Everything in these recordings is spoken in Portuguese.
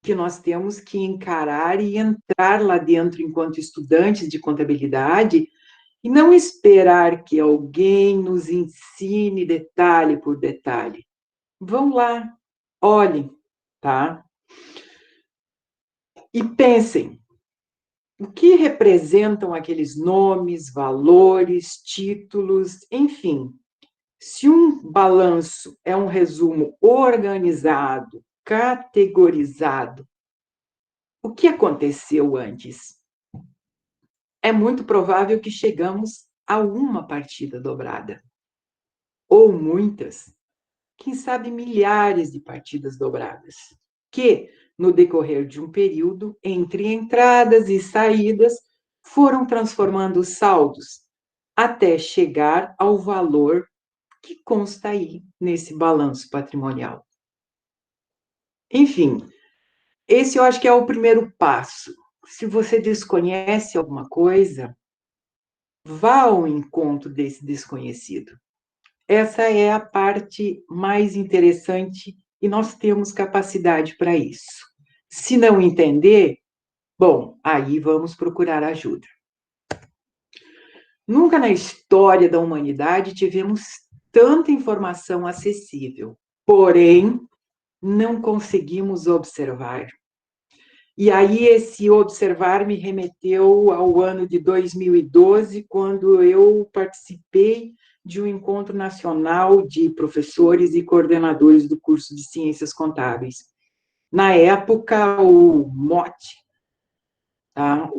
que nós temos que encarar e entrar lá dentro enquanto estudantes de contabilidade e não esperar que alguém nos ensine detalhe por detalhe. Vão lá, olhem, tá? E pensem, o que representam aqueles nomes, valores, títulos, enfim. Se um balanço é um resumo organizado, categorizado, o que aconteceu antes? É muito provável que chegamos a uma partida dobrada, ou muitas, quem sabe milhares de partidas dobradas, que, no decorrer de um período, entre entradas e saídas, foram transformando os saldos, até chegar ao valor que consta aí nesse balanço patrimonial. Enfim, esse eu acho que é o primeiro passo. Se você desconhece alguma coisa, vá ao encontro desse desconhecido. Essa é a parte mais interessante e nós temos capacidade para isso. Se não entender, bom, aí vamos procurar ajuda. Nunca na história da humanidade tivemos tanta informação acessível, porém, não conseguimos observar. E aí, esse observar me remeteu ao ano de 2012, quando eu participei de um encontro nacional de professores e coordenadores do curso de Ciências Contábeis. Na época, o mote, tá?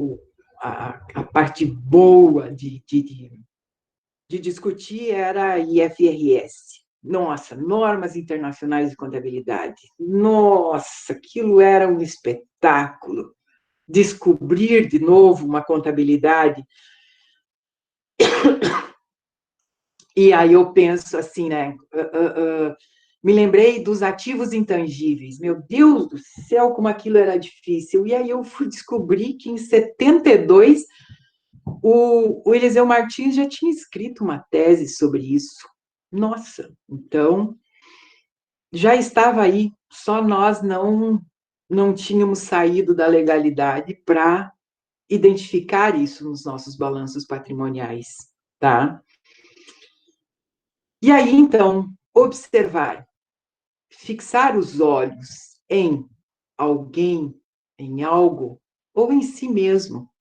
A parte boa de discutir era IFRS. Nossa, normas internacionais de contabilidade. Nossa, aquilo era um espetáculo. Descobrir de novo uma contabilidade. E aí eu penso assim, né? Me lembrei dos ativos intangíveis. Meu Deus do céu, como aquilo era difícil. E aí eu fui descobrir que em 72 o Eliseu Martins já tinha escrito uma tese sobre isso. Nossa, então já estava aí, só nós não tínhamos saído da legalidade para identificar isso nos nossos balanços patrimoniais, tá? E aí, então, observar, fixar os olhos em alguém, em algo, ou em si mesmo,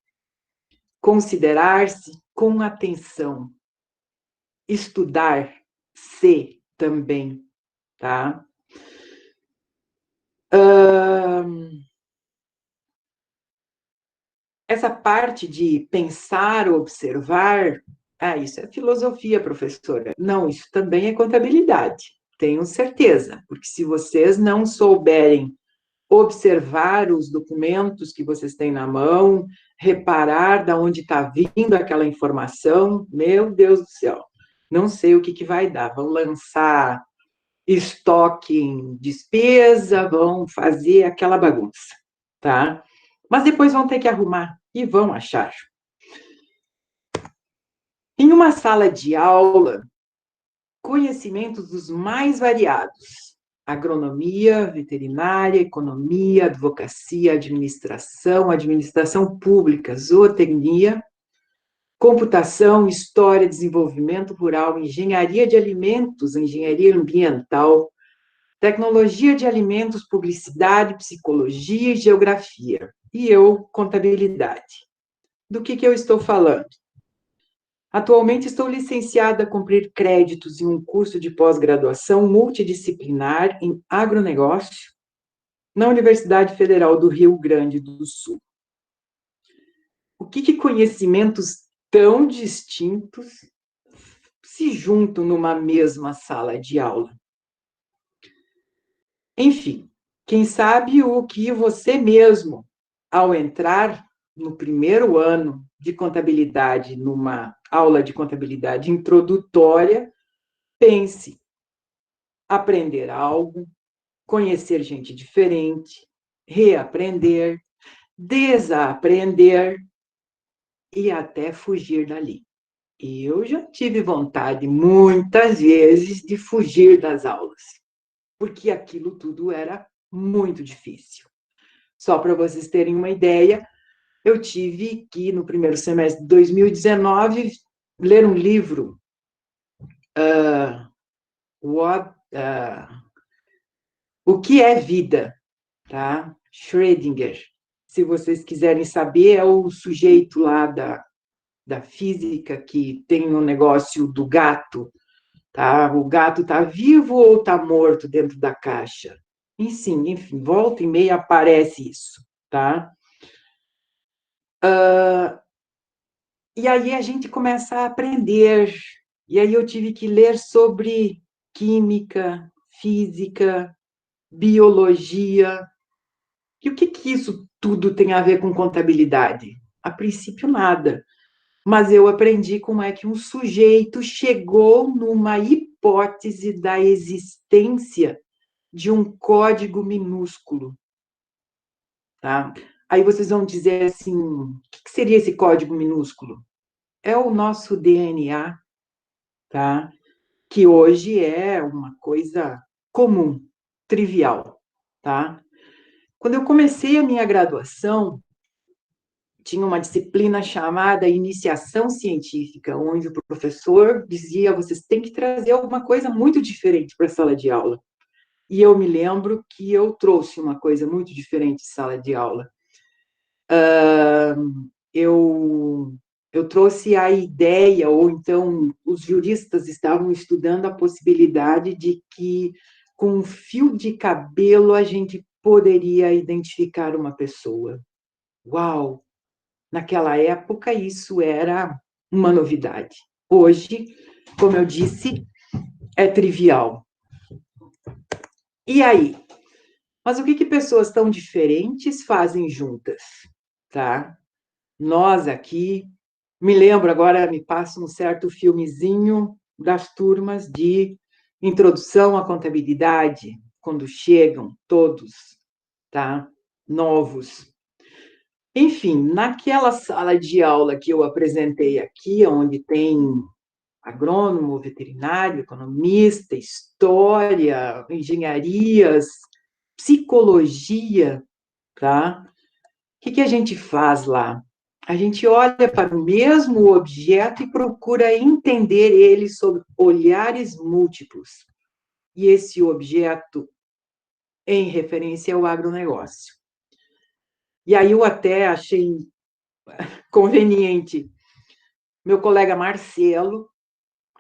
considerar-se com atenção, estudar-se também, tá? Essa parte de pensar, observar, isso é filosofia, professora. Não, isso também é contabilidade, tenho certeza, porque se vocês não souberem observar os documentos que vocês têm na mão, reparar de onde está vindo aquela informação, meu Deus do céu, não sei o que vai dar. Vão lançar estoque em despesa, vão fazer aquela bagunça, tá? Mas depois vão ter que arrumar e vão achar. Em uma sala de aula, conhecimentos dos mais variados: agronomia, veterinária, economia, advocacia, administração pública, zootecnia, computação, história, desenvolvimento rural, engenharia de alimentos, engenharia ambiental, tecnologia de alimentos, publicidade, psicologia e geografia. E eu, contabilidade. Do que eu estou falando? Atualmente estou licenciada a cumprir créditos em um curso de pós-graduação multidisciplinar em agronegócio na Universidade Federal do Rio Grande do Sul. O que conhecimentos tão distintos se juntam numa mesma sala de aula? Enfim, quem sabe o que você mesmo, ao entrar no primeiro ano de contabilidade, numa aula de contabilidade introdutória, pense: aprender algo, conhecer gente diferente, reaprender, desaprender e até fugir dali. Eu já tive vontade, muitas vezes, de fugir das aulas, porque aquilo tudo era muito difícil. Só para vocês terem uma ideia, eu tive que, no primeiro semestre de 2019, ler um livro, O que é Vida, tá? Schrödinger. Se vocês quiserem saber, é o sujeito lá da física que tem um negócio do gato, tá? O gato está vivo ou está morto dentro da caixa? Enfim, volta e meia aparece isso, tá? E aí a gente começa a aprender. E aí eu tive que ler sobre química, física, biologia. E o que isso tudo tem a ver com contabilidade? A princípio, nada. Mas eu aprendi como é que um sujeito chegou numa hipótese da existência de um código minúsculo, tá? Aí vocês vão dizer assim, o que seria esse código minúsculo? É o nosso DNA, tá? Que hoje é uma coisa comum, trivial, tá? Quando eu comecei a minha graduação, tinha uma disciplina chamada Iniciação Científica, onde o professor dizia: vocês têm que trazer alguma coisa muito diferente para a sala de aula. E eu me lembro que eu trouxe uma coisa muito diferente de sala de aula. Eu, eu trouxe a ideia, ou então os juristas estavam estudando a possibilidade de que, com um fio de cabelo, a gente poderia identificar uma pessoa. Uau! Naquela época, isso era uma novidade. Hoje, como eu disse, é trivial. E aí? Mas o que pessoas tão diferentes fazem juntas, tá? Nós aqui, me lembro agora, me passa um certo filmezinho das turmas de introdução à contabilidade, quando chegam todos, tá? Novos. Enfim, naquela sala de aula que eu apresentei aqui, onde tem agrônomo, veterinário, economista, história, engenharias, psicologia, tá? O que a gente faz lá? A gente olha para o mesmo objeto e procura entender ele sob olhares múltiplos. E esse objeto em referência ao agronegócio. E aí eu até achei conveniente. Meu colega Marcelo,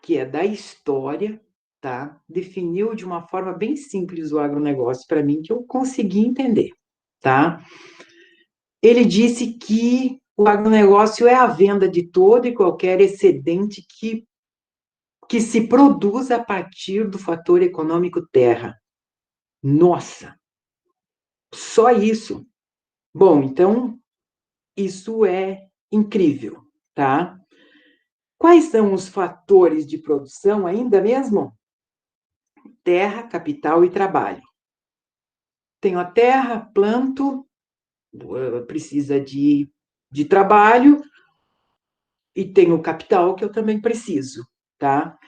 que é da história, tá? Definiu de uma forma bem simples o agronegócio para mim, que eu consegui entender, tá? Ele disse que o agronegócio é a venda de todo e qualquer excedente que se produz a partir do fator econômico terra. Nossa, só isso. Bom, então, isso é incrível, tá? Quais são os fatores de produção ainda mesmo? Terra, capital e trabalho. Tenho a terra, planto, precisa de trabalho, e tenho o capital, que eu também preciso, tá?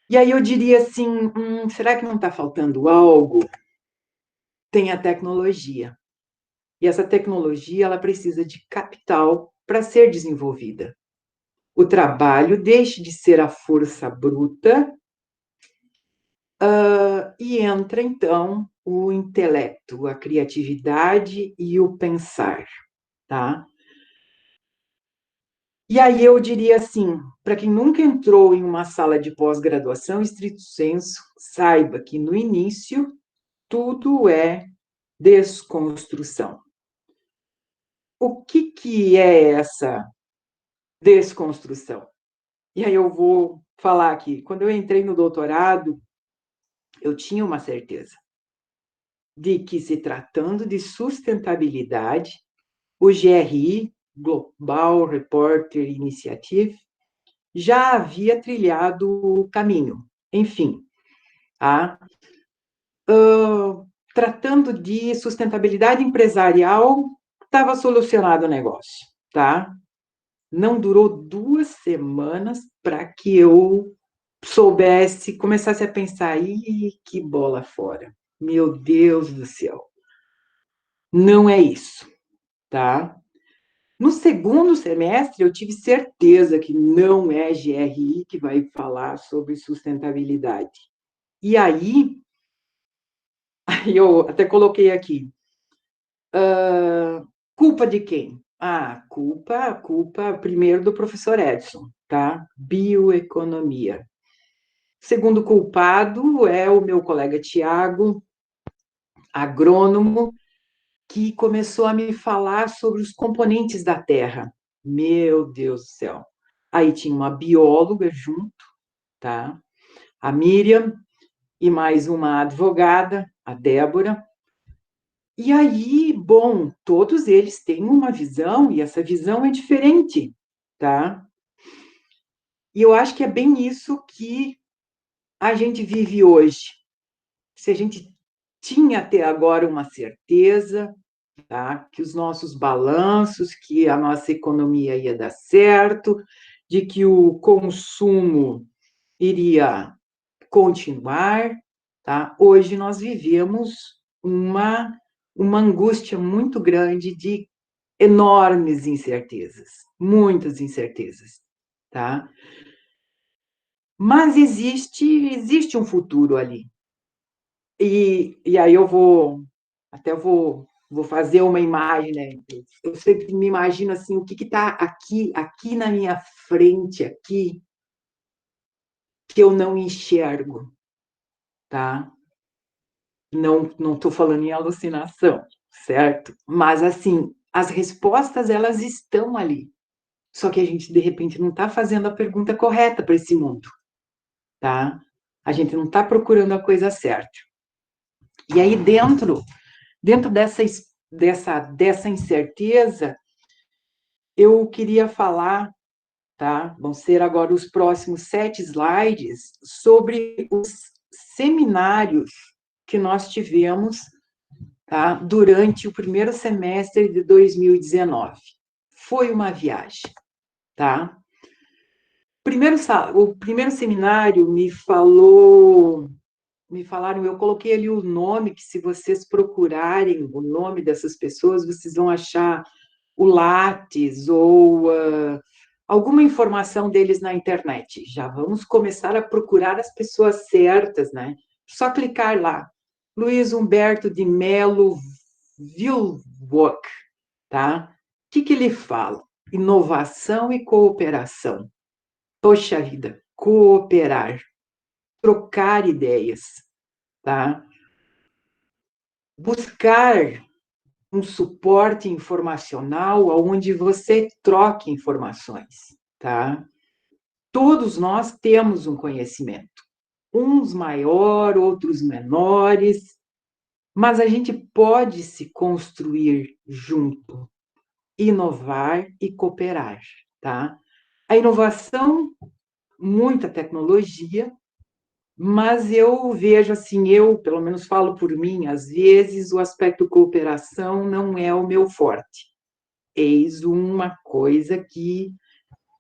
E aí eu diria assim, será que não está faltando algo? Tem a tecnologia. E essa tecnologia, ela precisa de capital para ser desenvolvida. O trabalho deixa de ser a força bruta, e entra, então, o intelecto, a criatividade e o pensar, tá? E aí eu diria assim, para quem nunca entrou em uma sala de pós-graduação, estrito senso, saiba que no início tudo é desconstrução. O que é essa desconstrução? E aí eu vou falar aqui. Quando eu entrei no doutorado, eu tinha uma certeza de que, se tratando de sustentabilidade, o GRI, Global Reporter Initiative, já havia trilhado o caminho. Enfim, tá? Tratando de sustentabilidade empresarial, estava solucionado o negócio, tá? Não durou 2 semanas para que eu soubesse, começasse a pensar, ih, que bola fora. Meu Deus do céu. não é isso, tá? No segundo semestre, eu tive certeza que não é GRI que vai falar sobre sustentabilidade. E aí eu até coloquei aqui, culpa de quem? Culpa primeiro do professor Edson, tá? Bioeconomia. Segundo culpado é o meu colega Tiago, agrônomo, que começou a me falar sobre os componentes da terra. Meu Deus do céu. Aí tinha uma bióloga junto, tá? A Miriam e mais uma advogada, a Débora. E aí, bom, todos eles têm uma visão e essa visão é diferente, tá? E eu acho que é bem isso que a gente vive hoje. Se a gente tinha até agora uma certeza, tá? Que os nossos balanços, que a nossa economia ia dar certo, de que o consumo iria continuar, tá? Hoje nós vivemos uma angústia muito grande de enormes incertezas, muitas incertezas, tá? Mas existe um futuro ali. E aí eu vou fazer uma imagem, né? Eu sempre me imagino assim, o que está aqui na minha frente, aqui, que eu não enxergo, tá? Não estou falando em alucinação, certo? Mas assim, as respostas elas estão ali. Só que a gente de repente não está fazendo a pergunta correta para esse mundo, tá? A gente não está procurando a coisa certa. E aí dentro dessa incerteza, eu queria falar, tá? Vão ser agora os próximos 7 slides sobre os seminários que nós tivemos, tá? Durante o primeiro semestre de 2019. Foi uma viagem, tá? O primeiro seminário me falaram, eu coloquei ali o nome, que se vocês procurarem o nome dessas pessoas, vocês vão achar o Lattes ou alguma informação deles na internet. Já vamos começar a procurar as pessoas certas, né? Só clicar lá. Luiz Humberto de Melo Vilwock, tá? O que ele fala? Inovação e cooperação. Poxa vida, cooperar, trocar ideias, tá? Buscar um suporte informacional onde você troque informações, tá? Todos nós temos um conhecimento, uns maior, outros menores, mas a gente pode se construir junto, inovar e cooperar, tá? A inovação, muita tecnologia, mas eu vejo assim, eu pelo menos falo por mim, às vezes o aspecto cooperação não é o meu forte. Eis uma coisa que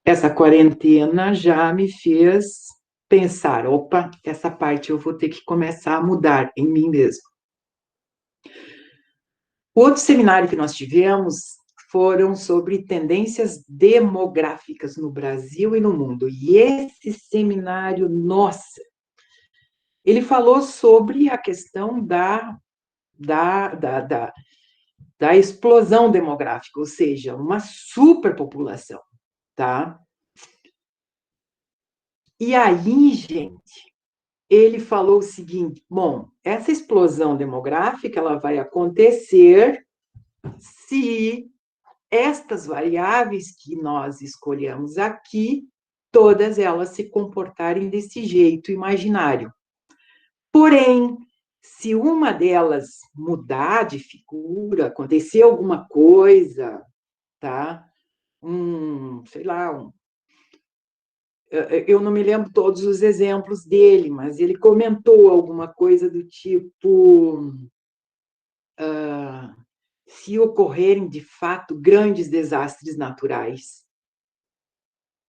essa quarentena já me fez pensar, opa, essa parte eu vou ter que começar a mudar em mim mesmo. O outro seminário que nós tivemos foram sobre tendências demográficas no Brasil e no mundo. E esse seminário, nossa, ele falou sobre a questão da explosão demográfica, ou seja, uma superpopulação, tá? E aí, gente, ele falou o seguinte, bom, essa explosão demográfica, ela vai acontecer se estas variáveis que nós escolhemos aqui, todas elas se comportarem desse jeito imaginário. Porém, se uma delas mudar de figura, acontecer alguma coisa, tá? Sei lá, eu não me lembro todos os exemplos dele, mas ele comentou alguma coisa do tipo, se ocorrerem de fato grandes desastres naturais,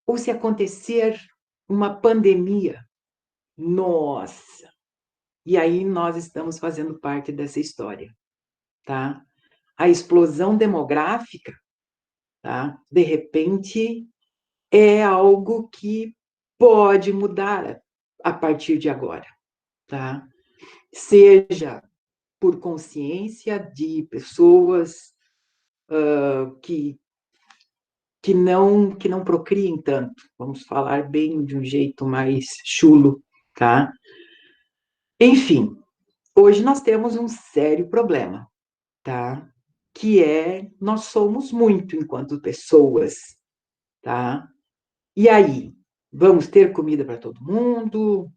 ou se acontecer uma pandemia, nossa! E aí nós estamos fazendo parte dessa história, tá? a explosão demográfica, tá? De repente, é algo que pode mudar a partir de agora, tá? Seja por consciência de pessoas que não procriem tanto, vamos falar bem de um jeito mais chulo, tá? Enfim, hoje nós temos um sério problema, tá? Que é, nós somos muito enquanto pessoas, tá? E aí, vamos ter comida para todo mundo,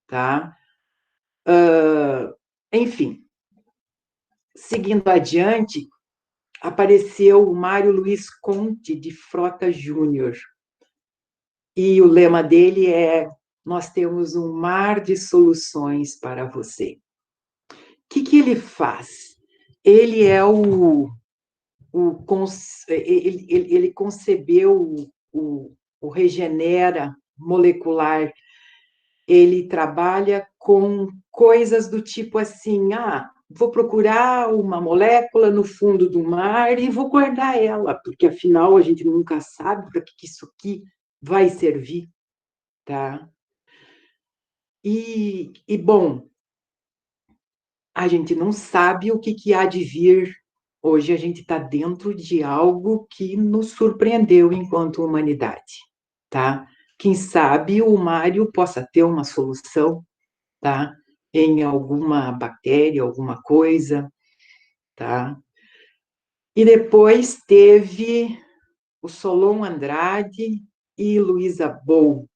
tá? Enfim, seguindo adiante, apareceu o Mário Luiz Conte de Frota Júnior. E o lema dele é: nós temos um mar de soluções para você. O que ele faz? Ele é ele concebeu o Regenera molecular. Ele trabalha com coisas do tipo assim: vou procurar uma molécula no fundo do mar e vou guardar ela, porque afinal a gente nunca sabe para que isso aqui vai servir, tá? Bom, a gente não sabe o que há de vir. Hoje a gente está dentro de algo que nos surpreendeu enquanto humanidade, tá? Quem sabe o Mário possa ter uma solução, tá? Em alguma bactéria, alguma coisa, tá? E depois teve o Solon Andrade e Luísa Boll.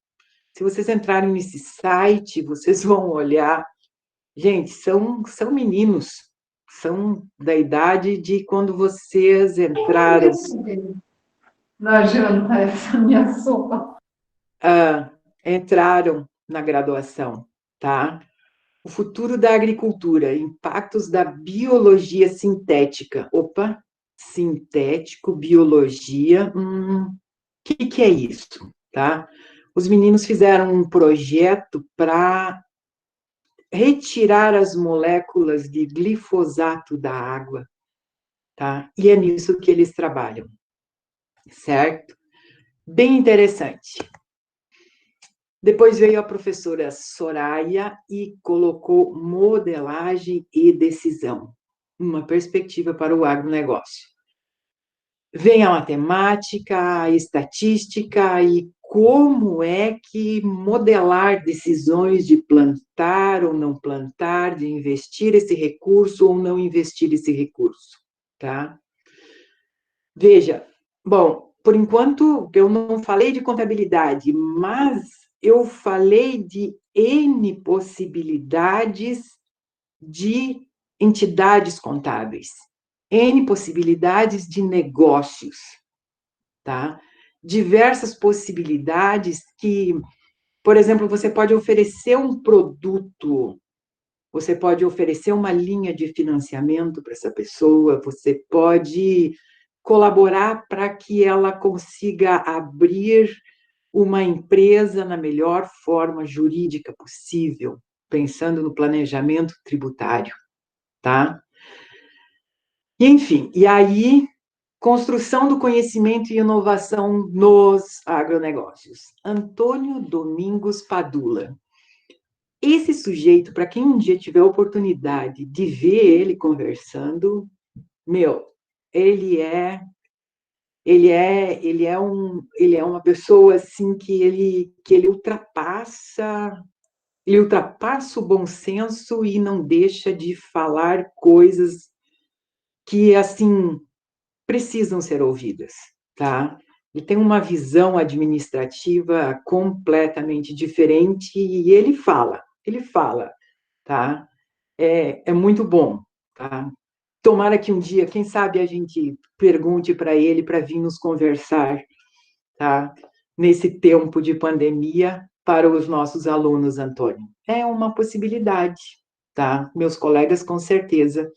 Se vocês entrarem nesse site, vocês vão olhar. Gente, são meninos, são da idade de quando vocês entraram. Na janta, essa minha sopa. Entraram na graduação, tá? O futuro da agricultura, impactos da biologia sintética. Opa, sintético, biologia, que é isso, tá? Os meninos fizeram um projeto para retirar as moléculas de glifosato da água, tá? E é nisso que eles trabalham, certo? Bem interessante. Depois veio a professora Soraya e colocou modelagem e decisão, uma perspectiva para o agronegócio. Vem a matemática, a estatística e como é que modelar decisões de plantar ou não plantar, de investir esse recurso ou não investir esse recurso, tá? Veja, bom, por enquanto eu não falei de contabilidade, mas eu falei de N possibilidades de entidades contábeis, N possibilidades de negócios, tá? Diversas possibilidades que, por exemplo, você pode oferecer um produto, você pode oferecer uma linha de financiamento para essa pessoa, você pode colaborar para que ela consiga abrir uma empresa na melhor forma jurídica possível, pensando no planejamento tributário, tá? Enfim, e aí, construção do conhecimento e inovação nos agronegócios. Antônio Domingos Padula. Esse sujeito, para quem um dia tiver a oportunidade de ver ele conversando, meu, ele é uma pessoa assim que ele ultrapassa o bom senso e não deixa de falar coisas que assim precisam ser ouvidas, tá? Ele tem uma visão administrativa completamente diferente e ele fala, tá? É muito bom, tá? Tomara que um dia, quem sabe, a gente pergunte para ele para vir nos conversar, tá? Nesse tempo de pandemia para os nossos alunos, Antônio. É uma possibilidade, tá? Meus colegas com certeza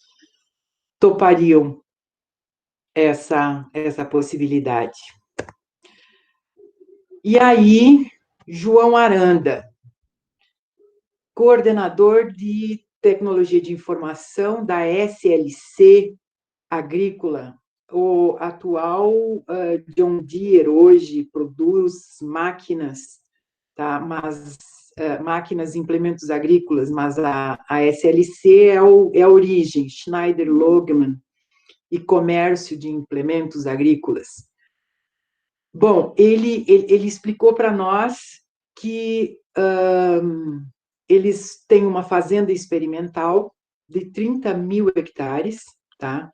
topariam essa possibilidade. E aí, João Aranda, coordenador de tecnologia de informação da SLC agrícola, o atual John Deere hoje produz máquinas, tá? Mas máquinas e implementos agrícolas, mas a SLC é a origem, Schneider Logman e comércio de implementos agrícolas. Bom, ele explicou para nós que eles têm uma fazenda experimental de 30 mil hectares, tá?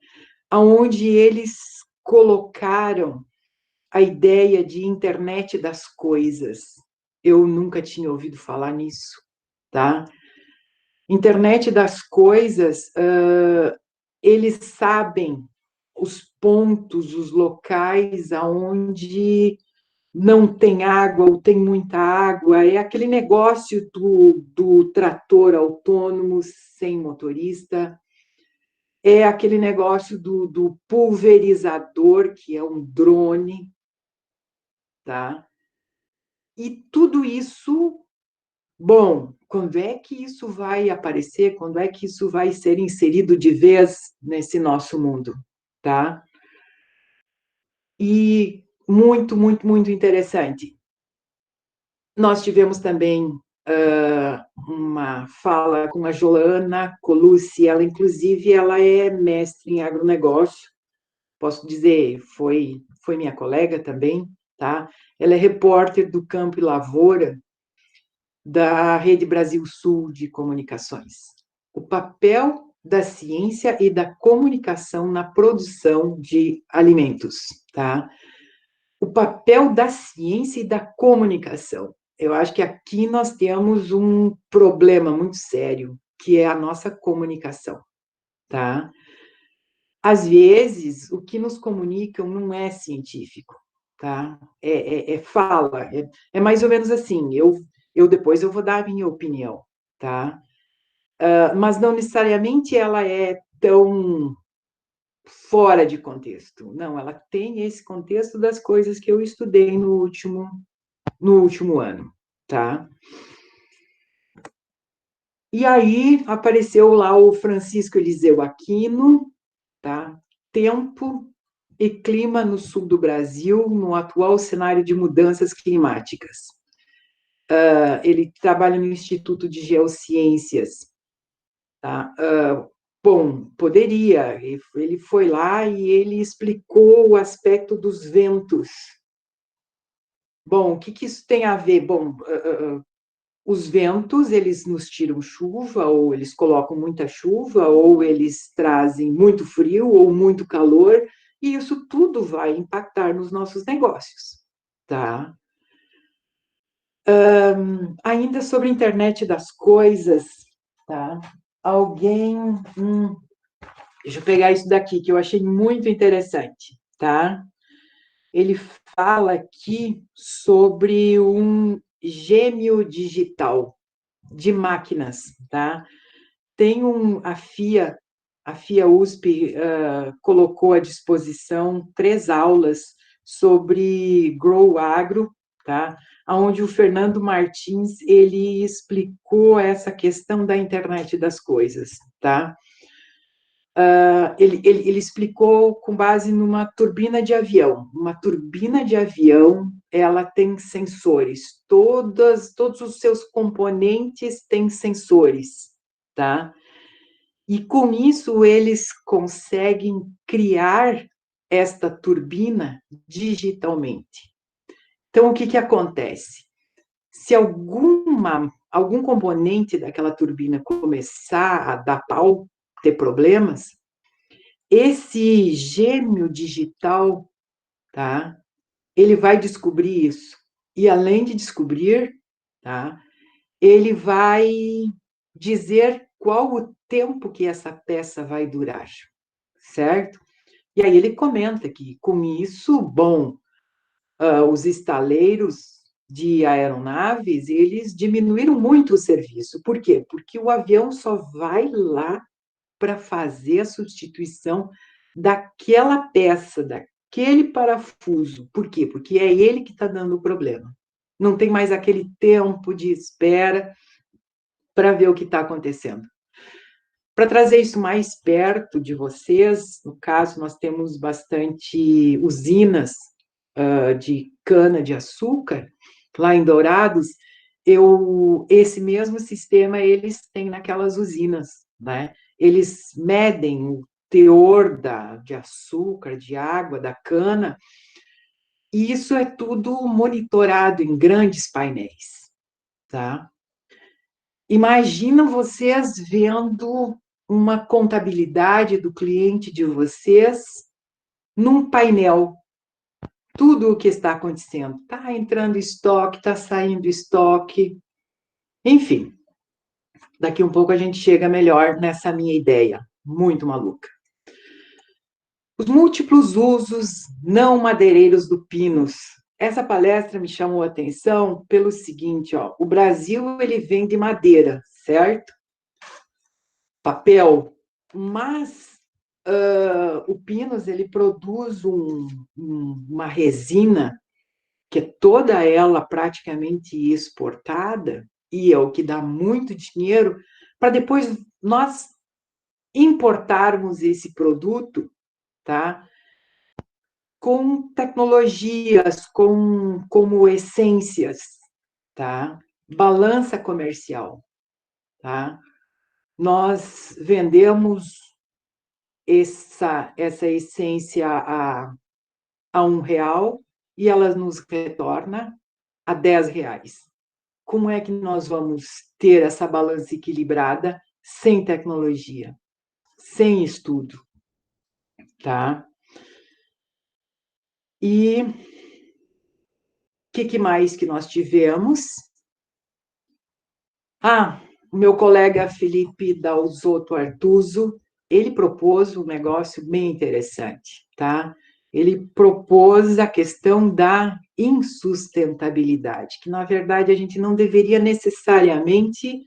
Onde eles colocaram a ideia de internet das coisas. Eu nunca tinha ouvido falar nisso, tá? Internet das coisas, eles sabem os pontos, os locais aonde não tem água ou tem muita água, é aquele negócio do trator autônomo sem motorista, é aquele negócio do pulverizador, que é um drone, tá? E tudo isso, bom, quando é que isso vai aparecer? Quando é que isso vai ser inserido de vez nesse nosso mundo, tá? E muito, muito, muito interessante. Nós tivemos também uma fala com a Joana Colucci, ela, inclusive, ela é mestre em agronegócio, posso dizer, foi minha colega também, tá? Ela é repórter do Campo e Lavoura, da Rede Brasil Sul de Comunicações. O papel da ciência e da comunicação na produção de alimentos, tá? O papel da ciência e da comunicação. Eu acho que aqui nós temos um problema muito sério, que é a nossa comunicação, tá? Às vezes, o que nos comunicam não é científico, tá? É fala, é mais ou menos assim, eu depois eu vou dar a minha opinião, tá? Mas não necessariamente ela é tão fora de contexto. Não, ela tem esse contexto das coisas que eu estudei no último ano, tá? E aí apareceu lá o Francisco Eliseu Aquino, tá? Tempo e clima no sul do Brasil, no atual cenário de mudanças climáticas. Ele trabalha no Instituto de Geociências, tá? Bom, poderia, ele foi lá e ele explicou o aspecto dos ventos. Bom, o que isso tem a ver? Bom, os ventos, eles nos tiram chuva, ou eles colocam muita chuva, ou eles trazem muito frio ou muito calor, e isso tudo vai impactar nos nossos negócios, tá? Ainda sobre a internet das coisas, tá? Alguém, deixa eu pegar isso daqui, que eu achei muito interessante, tá? Ele fala aqui sobre um gêmeo digital de máquinas, tá? Tem a FIA USP colocou à disposição 3 aulas sobre Grow Agro, tá? Onde o Fernando Martins ele explicou essa questão da internet das coisas, tá? Ele explicou com base numa turbina de avião. Uma turbina de avião, ela tem sensores. Todos os seus componentes têm sensores, tá? E com isso eles conseguem criar esta turbina digitalmente. Então, o que acontece? Se algum componente daquela turbina começar a dar pau, ter problemas, esse gêmeo digital, tá? Ele vai descobrir isso. E além de descobrir, tá? Ele vai dizer qual o tempo que essa peça vai durar, certo? E aí ele comenta que, com isso, bom, os estaleiros de aeronaves, eles diminuíram muito o serviço. Por quê? Porque o avião só vai lá para fazer a substituição daquela peça, daquele parafuso. Por quê? Porque é ele que está dando o problema. Não tem mais aquele tempo de espera para ver o que está acontecendo. Para trazer isso mais perto de vocês, no caso, nós temos bastante usinas de cana-de-açúcar, lá em Dourados, esse mesmo sistema eles têm naquelas usinas, né? Eles medem o teor de açúcar, de água, da cana, e isso é tudo monitorado em grandes painéis, tá? Imagina vocês vendo uma contabilidade do cliente de vocês num painel, tudo o que está acontecendo. Está entrando estoque, está saindo estoque, enfim. Daqui um pouco a gente chega melhor nessa minha ideia, muito maluca. Os múltiplos usos não madeireiros do Pinus. Essa palestra me chamou a atenção pelo seguinte, ó, o Brasil ele vende madeira, certo? Papel, mas o Pinus ele produz uma resina que é toda ela praticamente exportada, e é o que dá muito dinheiro, para depois nós importarmos esse produto, tá? Com tecnologias, como essências, tá? Balança comercial, tá? Nós vendemos essa essência a R$ 1 e ela nos retorna a R$ 10. Como é que nós vamos ter essa balança equilibrada sem tecnologia, sem estudo, tá? E o que mais que nós tivemos? O meu colega Felipe Dalzotto Artuso, ele propôs um negócio bem interessante, tá? Ele propôs a questão da insustentabilidade, que, na verdade, a gente não deveria necessariamente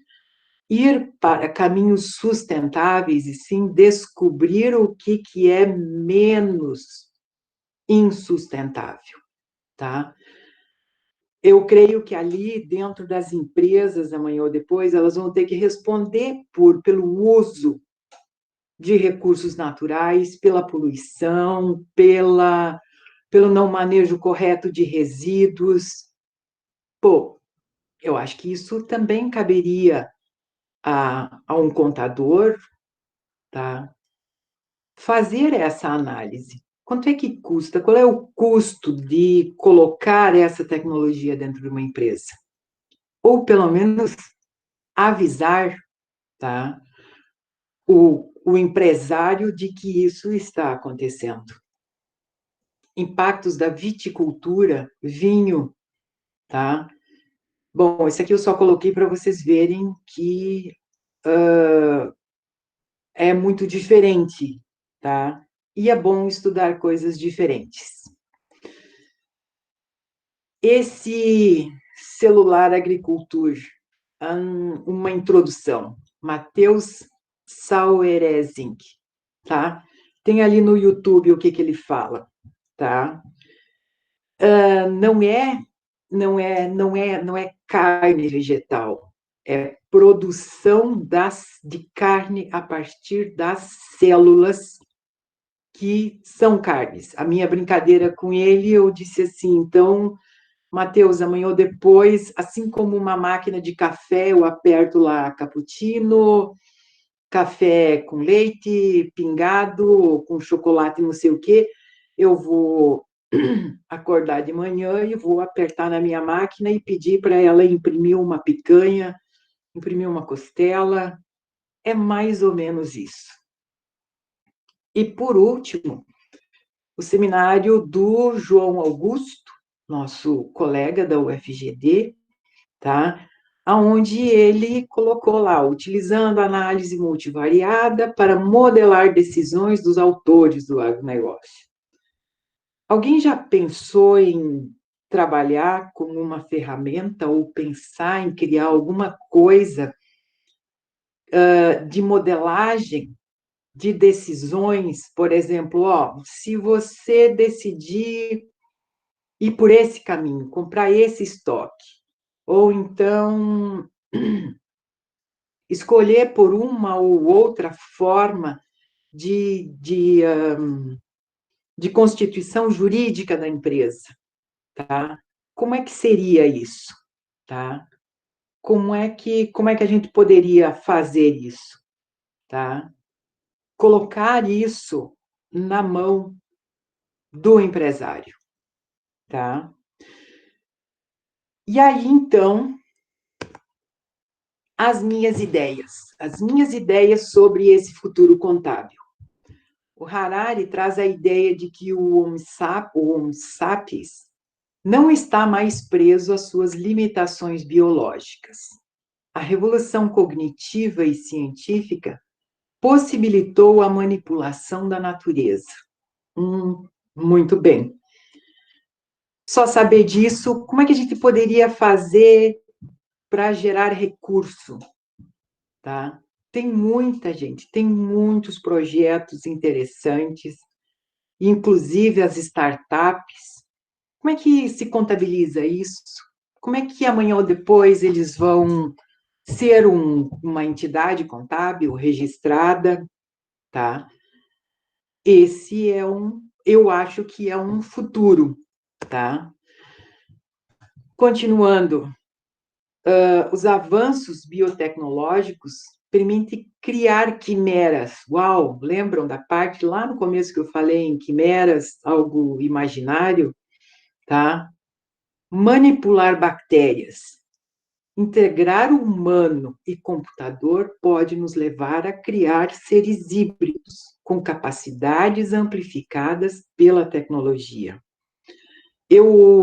ir para caminhos sustentáveis, e sim descobrir o que é menos insustentável, tá? Eu creio que ali, dentro das empresas, amanhã ou depois, elas vão ter que responder pelo uso de recursos naturais, pela poluição, pelo não manejo correto de resíduos. Pô, eu acho que isso também caberia a um contador, tá? Fazer essa análise. Quanto é que custa? Qual é o custo de colocar essa tecnologia dentro de uma empresa? Ou, pelo menos, avisar, tá, o empresário de que isso está acontecendo. Impactos da viticultura, vinho, tá? Bom, esse aqui eu só coloquei para vocês verem que é muito diferente, tá? E é bom estudar coisas diferentes. Esse celular agricultor, uma introdução, Matheus Saueressing, tá? Tem ali no YouTube o que ele fala, tá? Não é carne vegetal, é produção de carne a partir das células que são carnes. A minha brincadeira com ele, eu disse assim, então, Matheus, amanhã ou depois, assim como uma máquina de café, eu aperto lá cappuccino, café com leite, pingado, com chocolate, não sei o quê, eu vou acordar de manhã e vou apertar na minha máquina e pedir para ela imprimir uma picanha, imprimir uma costela. É mais ou menos isso. E, por último, o seminário do João Augusto, nosso colega da UFGD, tá? Onde ele colocou lá, utilizando análise multivariada para modelar decisões dos autores do agronegócio. Alguém já pensou em trabalhar com uma ferramenta ou pensar em criar alguma coisa de modelagem de decisões? Por exemplo, se você decidir ir por esse caminho, comprar esse estoque, ou então escolher por uma ou outra forma de constituição jurídica da empresa, tá? Como é que seria isso, tá? Como é que a gente poderia fazer isso, tá? Colocar isso na mão do empresário, tá? E aí, então, as minhas ideias sobre esse futuro contábil. O Harari traz a ideia de que o Homo sapiens não está mais preso às suas limitações biológicas. A revolução cognitiva e científica possibilitou a manipulação da natureza. Muito bem. Só saber disso, como é que a gente poderia fazer para gerar recurso? Tá? Tem muita gente, tem muitos projetos interessantes, inclusive as startups. Como é que se contabiliza isso? Como é que amanhã ou depois eles vão ser uma entidade contábil registrada, tá? Esse é eu acho que é um futuro, tá? Continuando, os avanços biotecnológicos permitem criar quimeras. Uau, lembram da parte lá no começo que eu falei em quimeras, algo imaginário, tá? Manipular bactérias. Integrar o humano e computador pode nos levar a criar seres híbridos, com capacidades amplificadas pela tecnologia.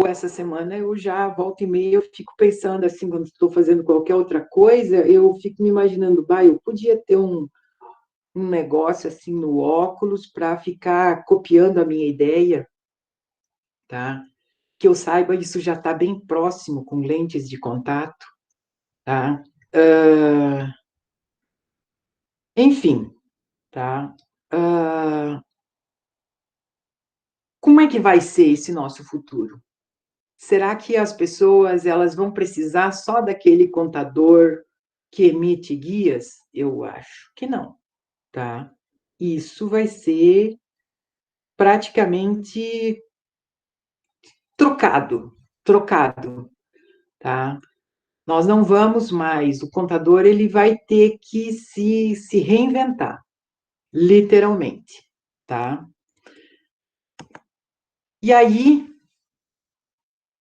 Essa semana, eu já, volta e meia, eu fico pensando assim, quando estou fazendo qualquer outra coisa, eu fico me imaginando, eu podia ter um negócio assim no óculos para ficar copiando a minha ideia, tá? Que eu saiba, isso já está bem próximo com lentes de contato, tá? Enfim, tá? Como é que vai ser esse nosso futuro? Será que as pessoas elas vão precisar só daquele contador que emite guias? Eu acho que não, tá? Isso vai ser praticamente trocado, tá? Nós não vamos mais, o contador ele vai ter que se reinventar, literalmente, tá? E aí,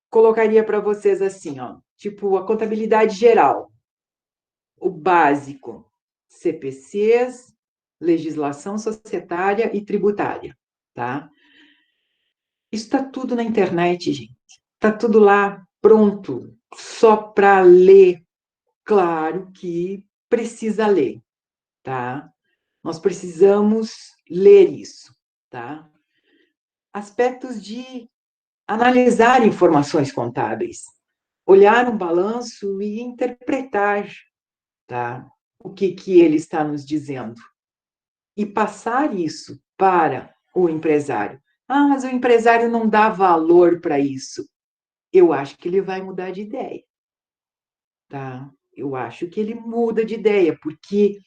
colocaria para vocês assim, ó, tipo a contabilidade geral, o básico, CPCs, legislação societária e tributária, tá? Isso está tudo na internet, gente. Está tudo lá pronto, só para ler. Claro que precisa ler, tá? Nós precisamos ler isso, tá? Aspectos de analisar informações contábeis, olhar um balanço e interpretar, tá? O que ele está nos dizendo. E passar isso para o empresário. Ah, mas o empresário não dá valor para isso. Eu acho que ele vai mudar de ideia, tá? Eu acho que ele muda de ideia, porque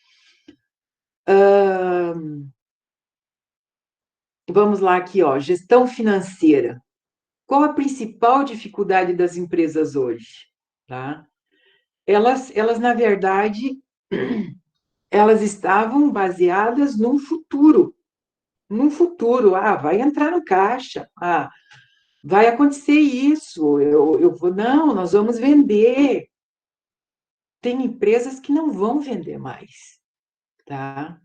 vamos lá aqui, ó, gestão financeira. Qual a principal dificuldade das empresas hoje? Tá? Elas, na verdade, elas estavam baseadas num futuro. Ah, vai entrar no caixa. Ah, vai acontecer isso. Eu vou, não, nós vamos vender. Tem empresas que não vão vender mais, tá?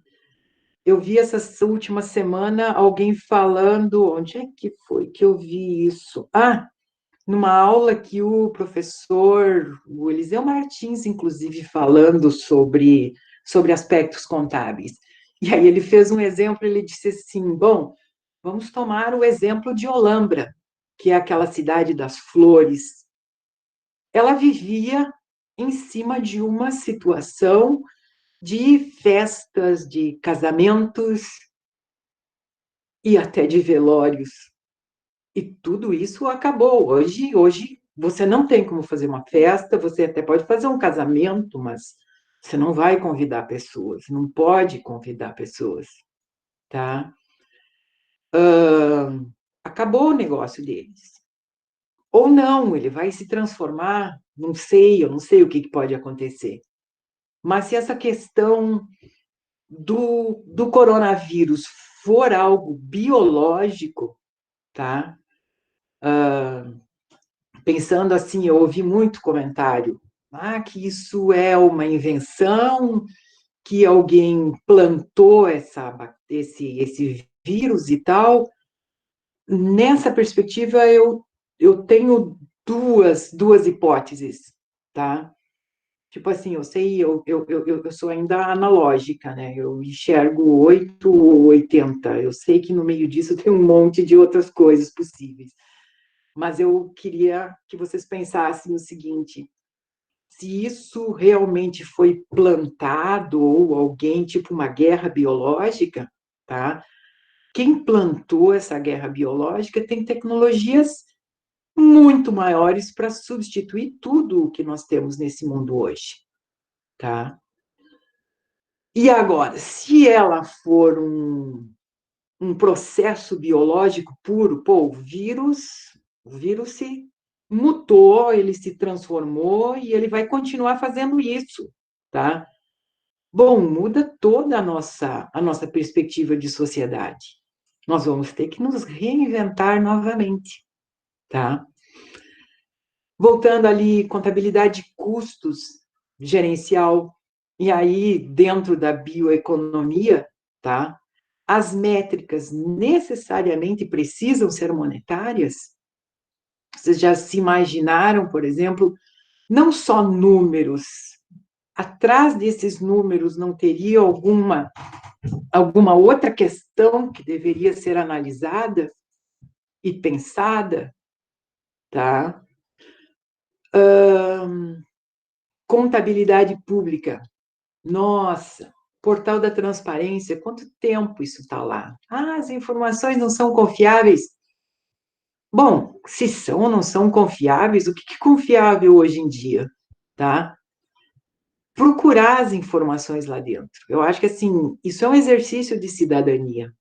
Eu vi essa última semana alguém falando, onde é que foi que eu vi isso? Ah, numa aula que o professor, o Eliseu Martins, inclusive, falando sobre aspectos contábeis. E aí ele fez um exemplo, ele disse assim, bom, vamos tomar o exemplo de Olambra, que é aquela cidade das flores. Ela vivia em cima de uma situação de festas, de casamentos e até de velórios. E tudo isso acabou. Hoje você não tem como fazer uma festa, você até pode fazer um casamento, mas Você não vai convidar pessoas, não pode convidar pessoas, tá? Acabou o negócio deles. Ou não, ele vai se transformar, não sei, eu não sei o que pode acontecer. Mas se essa questão do coronavírus for algo biológico, tá? Pensando assim, eu ouvi muito comentário, que isso é uma invenção, que alguém plantou esse vírus e tal. Nessa perspectiva, eu tenho duas hipóteses, tá? Tipo assim, eu sei, eu sou ainda analógica, né? Eu enxergo 8 ou 80. Eu sei que no meio disso tem um monte de outras coisas possíveis. Mas eu queria que vocês pensassem o seguinte: se isso realmente foi plantado ou alguém, tipo uma guerra biológica, tá? Quem plantou essa guerra biológica tem tecnologias muito maiores para substituir tudo o que nós temos nesse mundo hoje, tá? E agora, se ela for um processo biológico puro, pô, o vírus se mutou, ele se transformou e ele vai continuar fazendo isso, tá? Bom, muda toda a nossa perspectiva de sociedade. Nós vamos ter que nos reinventar novamente, tá? Voltando ali, contabilidade de custos gerencial, e aí dentro da bioeconomia, tá? As métricas necessariamente precisam ser monetárias? Vocês já se imaginaram, por exemplo, não só números, atrás desses números não teria alguma outra questão que deveria ser analisada e pensada, tá? Contabilidade pública. Nossa, portal da transparência, quanto tempo isso está lá? As informações não são confiáveis. Bom, se são ou não são confiáveis, o que é confiável hoje em dia, tá? Procurar as informações lá dentro. Eu acho que, assim, isso é um exercício de cidadania.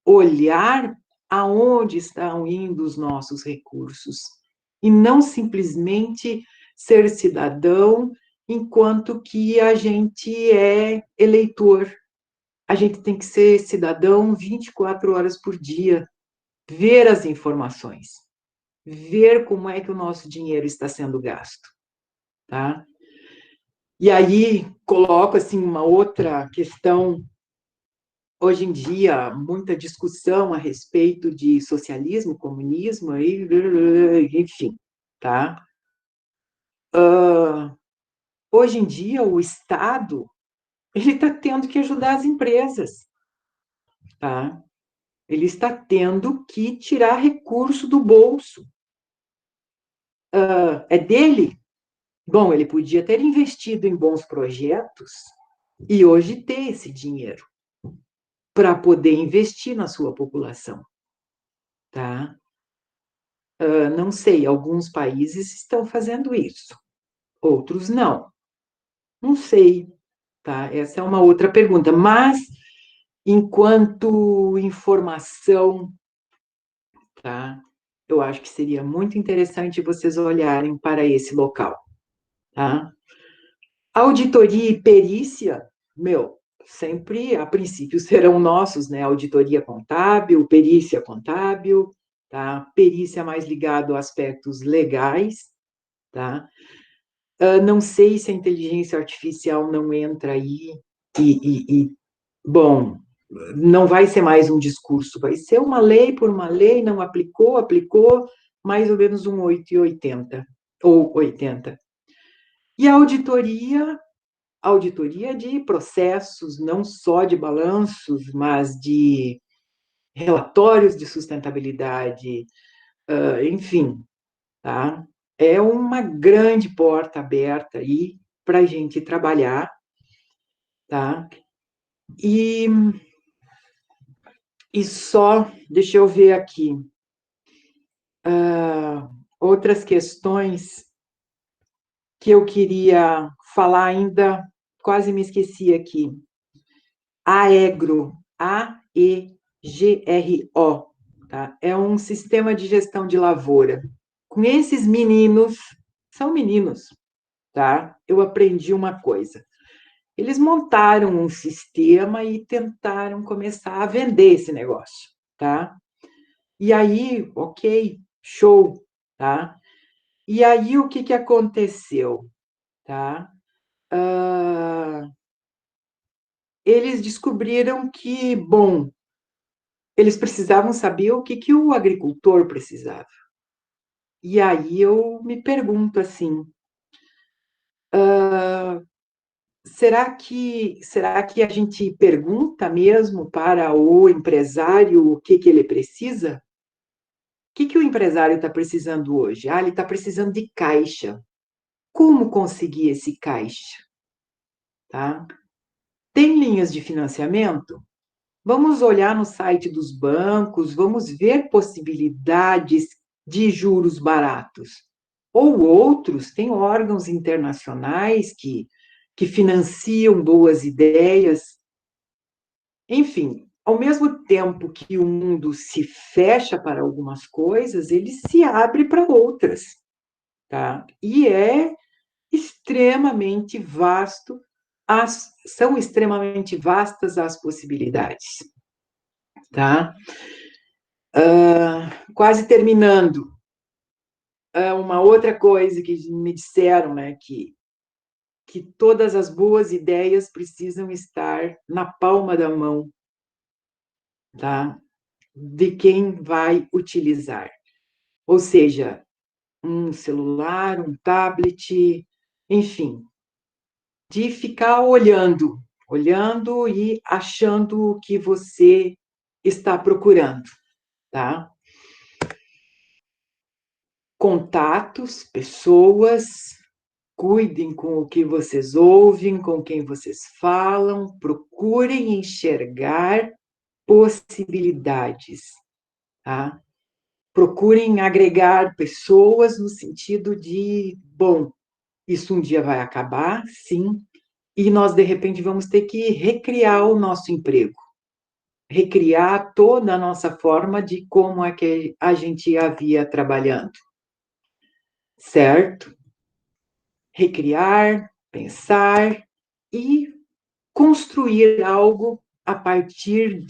Olhar aonde estão indo os nossos recursos e não simplesmente ser cidadão enquanto que a gente é eleitor. A gente tem que ser cidadão 24 horas por dia, ver as informações, ver como é que o nosso dinheiro está sendo gasto, tá? E aí coloco assim uma outra questão. Hoje em dia, muita discussão a respeito de socialismo, comunismo, enfim, tá? Hoje em dia, o Estado ele está tendo que ajudar as empresas, tá? Ele está tendo que tirar recurso do bolso. É dele? Bom, ele podia ter investido em bons projetos e hoje ter esse dinheiro para poder investir na sua população, tá? Não sei, alguns países estão fazendo isso, outros não. Não sei, tá? Essa é uma outra pergunta. Mas, enquanto informação, tá? Eu acho que seria muito interessante vocês olharem para esse local, tá? Auditoria e perícia, sempre, a princípio, serão nossos, né? Auditoria contábil, perícia contábil, tá? Perícia mais ligado a aspectos legais, tá? Não sei se a inteligência artificial não entra aí bom, não vai ser mais um discurso, vai ser uma lei por uma lei, não aplicou, mais ou menos um 8 e 80, ou 80. E a auditoria de processos, não só de balanços, mas de relatórios de sustentabilidade, enfim, tá? É uma grande porta aberta aí para a gente trabalhar, tá? E, e só, deixa eu ver aqui, outras questões que eu queria falar ainda quase me esqueci aqui. Aegro, AEGRO, tá? É um sistema de gestão de lavoura. Com esses meninos, são meninos, tá? Eu aprendi uma coisa. Eles montaram um sistema e tentaram começar a vender esse negócio, tá? E aí, ok, show, tá? E aí, o que aconteceu, tá? Eles descobriram que, bom, eles precisavam saber o que o agricultor precisava. E aí eu me pergunto assim, será que a gente pergunta mesmo para o empresário o que ele precisa? O que o empresário está precisando hoje? Ah, ele está precisando de caixa. Como conseguir esse caixa? Tá? Tem linhas de financiamento? Vamos olhar no site dos bancos, vamos ver possibilidades de juros baratos. Ou outros, tem órgãos internacionais que financiam boas ideias. Enfim, ao mesmo tempo que o mundo se fecha para algumas coisas, ele se abre para outras, tá? E é extremamente vasto, são extremamente vastas as possibilidades, tá? Quase terminando. Uma outra coisa que me disseram, né, que todas as boas ideias precisam estar na palma da mão, tá? De quem vai utilizar. Ou seja, um celular, um tablet, enfim, de ficar olhando e achando o que você está procurando, tá? Contatos, pessoas, cuidem com o que vocês ouvem, com quem vocês falam, procurem enxergar possibilidades, tá? Procurem agregar pessoas no sentido de, bom, isso um dia vai acabar, sim, e nós, de repente, vamos ter que recriar o nosso emprego, recriar toda a nossa forma de como é que a gente havia trabalhando, certo? Recriar, pensar e construir algo a partir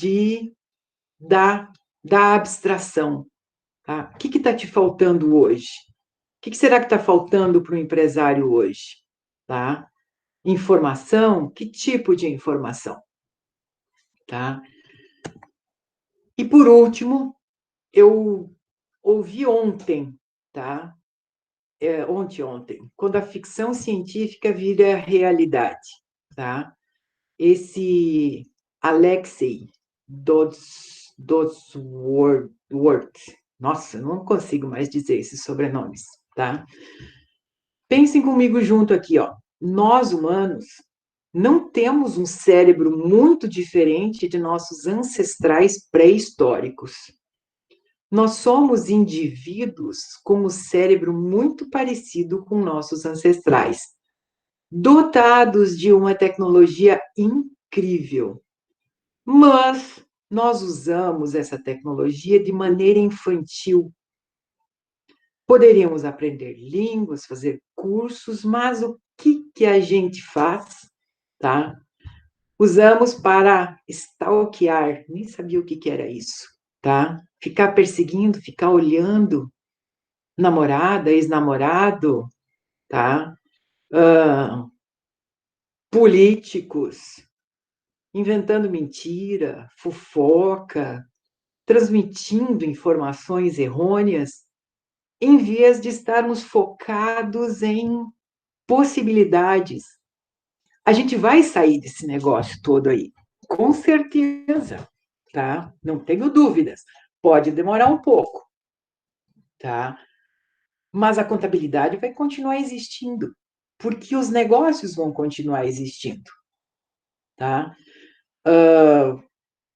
da abstração. Tá? O que está te faltando hoje? O que será que está faltando para o empresário hoje? Tá? Informação? Que tipo de informação? Tá? E, por último, eu ouvi ontem, tá? Ontem, quando a ficção científica vira realidade, tá? Esse Alexei Dodsworth, nossa, não consigo mais dizer esses sobrenomes, tá? Pensem comigo junto aqui, ó. Nós, humanos, não temos um cérebro muito diferente de nossos ancestrais pré-históricos. Nós somos indivíduos com um cérebro muito parecido com nossos ancestrais, dotados de uma tecnologia incrível. Mas nós usamos essa tecnologia de maneira infantil. Poderíamos aprender línguas, fazer cursos, mas o que a gente faz, tá? Usamos para stalkear, nem sabia o que era isso, tá? Ficar perseguindo, ficar olhando, namorada, ex-namorado, tá? Políticos, inventando mentira, fofoca, transmitindo informações errôneas, em vez de estarmos focados em possibilidades. A gente vai sair desse negócio todo aí, com certeza, tá? Não tenho dúvidas. Pode demorar um pouco, tá? Mas a contabilidade vai continuar existindo, porque os negócios vão continuar existindo, tá?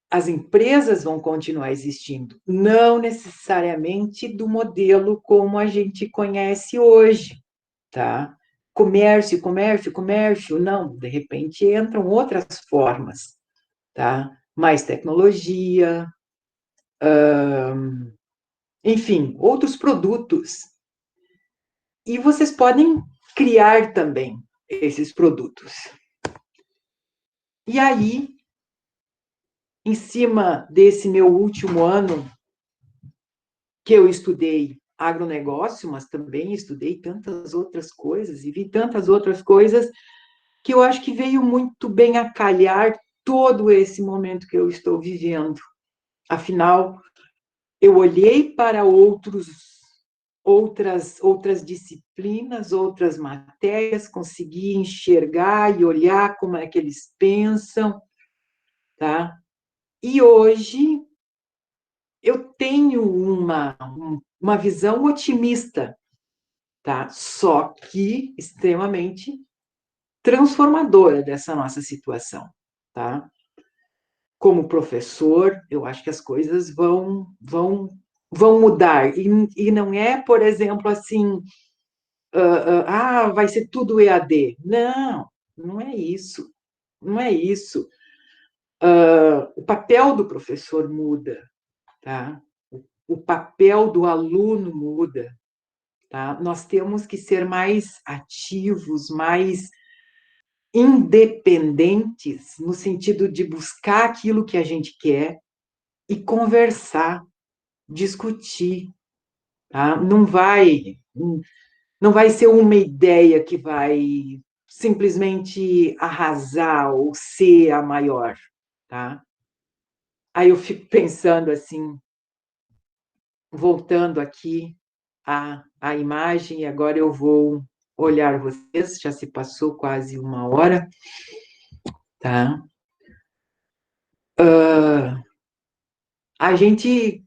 As empresas vão continuar existindo, não necessariamente do modelo como a gente conhece hoje, tá? comércio, comércio, comércio. Não, de repente entram outras formas, tá? Mais tecnologia, enfim, outros produtos. E vocês podem criar também esses produtos. E aí, em cima desse meu último ano, que eu estudei agronegócio, mas também estudei tantas outras coisas e vi tantas outras coisas que eu acho que veio muito bem a calhar todo esse momento que eu estou vivendo. Afinal, eu olhei para outras disciplinas, outras matérias, consegui enxergar e olhar como é que eles pensam, tá? E hoje eu tenho uma visão otimista, tá? Só que extremamente transformadora dessa nossa situação, tá? Como professor, eu acho que as coisas vão mudar. E não é, por exemplo, assim, vai ser tudo EAD. Não, não é isso. Não é isso. O papel do professor muda, tá? O papel do aluno muda, tá? Nós temos que ser mais ativos, mais independentes, no sentido de buscar aquilo que a gente quer e conversar, discutir, tá? Não vai ser uma ideia que vai simplesmente arrasar ou ser a maior, tá? Aí eu fico pensando assim, voltando aqui à imagem, e agora eu vou olhar vocês, já se passou quase uma hora, tá? A gente,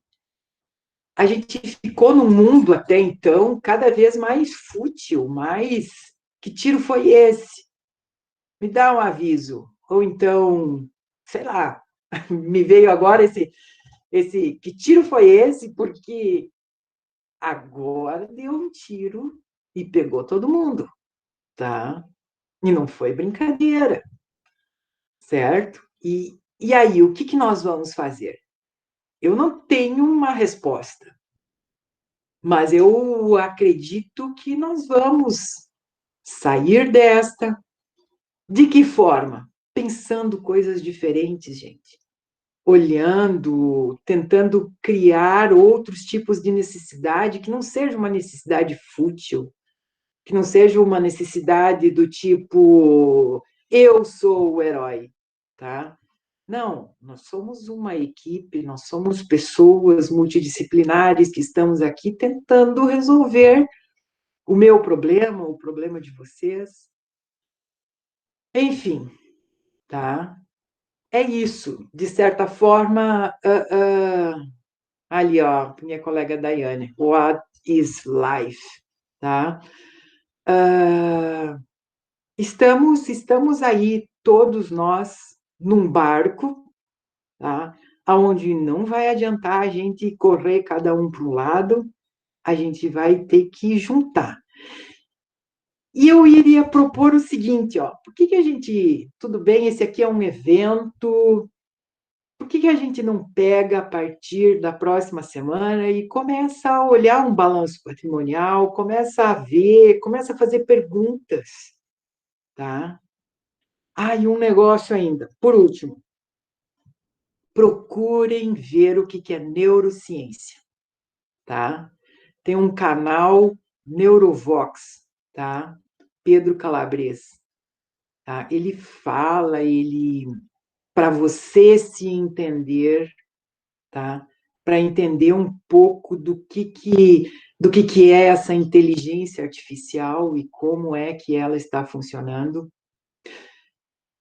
a gente ficou num mundo até então cada vez mais fútil, mais... Que tiro foi esse? Me dá um aviso. Ou então, sei lá, me veio agora esse que tiro foi esse? Porque agora deu um tiro e pegou todo mundo, tá? E não foi brincadeira, certo? E aí, o que nós vamos fazer? Eu não tenho uma resposta, mas eu acredito que nós vamos sair desta. De que forma? Pensando coisas diferentes, gente. Olhando, tentando criar outros tipos de necessidade que não seja uma necessidade fútil, que não seja uma necessidade do tipo eu sou o herói, tá? Não, nós somos uma equipe, nós somos pessoas multidisciplinares que estamos aqui tentando resolver o meu problema, o problema de vocês. Enfim, tá? É isso. De certa forma, ali, ó, minha colega Daiane, what is life, tá? Estamos aí, todos nós, num barco, tá? Onde não vai adiantar a gente correr cada um para um lado, a gente vai ter que juntar. E eu iria propor o seguinte, ó, por que a gente, tudo bem, esse aqui é um evento, por que a gente não pega a partir da próxima semana e começa a olhar um balanço patrimonial, começa a ver, começa a fazer perguntas, tá? E um negócio ainda, por último, procurem ver o que é neurociência, tá? Tem um canal Neurovox, tá? Pedro Calabres, tá? Ele fala, para você se entender, tá? Para entender um pouco do que é essa inteligência artificial e como é que ela está funcionando.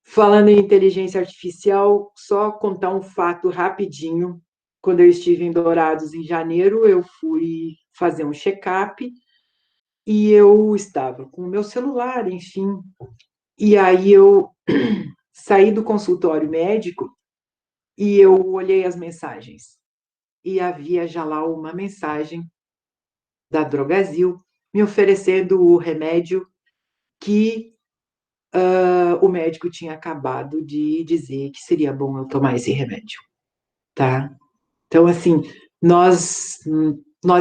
Falando em inteligência artificial, só contar um fato rapidinho. Quando eu estive em Dourados em janeiro, eu fui fazer um check-up e eu estava com o meu celular, enfim. E aí eu saí do consultório médico e eu olhei as mensagens. E havia já lá uma mensagem da Drogazil me oferecendo o remédio que o médico tinha acabado de dizer que seria bom eu tomar esse remédio, tá? Então, assim, nós